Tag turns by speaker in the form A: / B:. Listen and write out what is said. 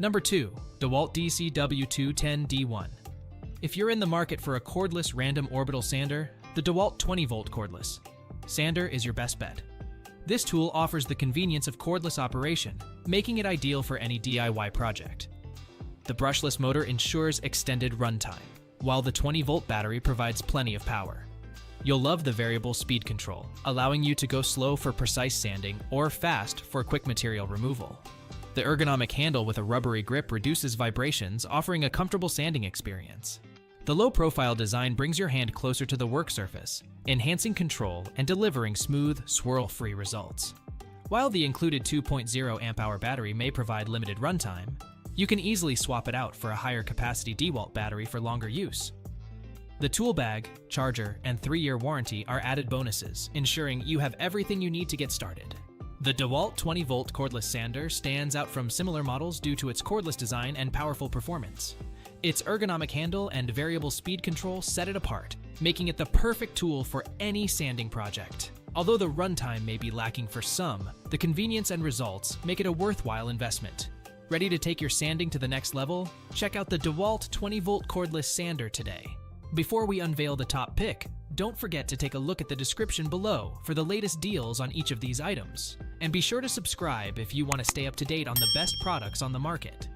A: Number 2. DeWalt DCW210D1. If you're in the market for a cordless random orbital sander, the DeWalt 20V cordless sander is your best bet. This tool offers the convenience of cordless operation, making it ideal for any DIY project. The brushless motor ensures extended runtime, while the 20V battery provides plenty of power. You'll love the variable speed control, allowing you to go slow for precise sanding or fast for quick material removal. The ergonomic handle with a rubbery grip reduces vibrations, offering a comfortable sanding experience. The low-profile design brings your hand closer to the work surface, enhancing control and delivering smooth, swirl-free results. While the included 2.0 amp-hour battery may provide limited runtime, you can easily swap it out for a higher capacity DeWalt battery for longer use. The tool bag, charger, and 3-year warranty are added bonuses, ensuring you have everything you need to get started. The DeWalt 20V cordless sander stands out from similar models due to its cordless design and powerful performance. Its ergonomic handle and variable speed control set it apart, making it the perfect tool for any sanding project. Although the runtime may be lacking for some, the convenience and results make it a worthwhile investment. Ready to take your sanding to the next level? Check out the DeWalt 20V cordless sander today. Before we unveil the top pick, don't forget to take a look at the description below for the latest deals on each of these items. And be sure to subscribe if you want to stay up to date on the best products on the market.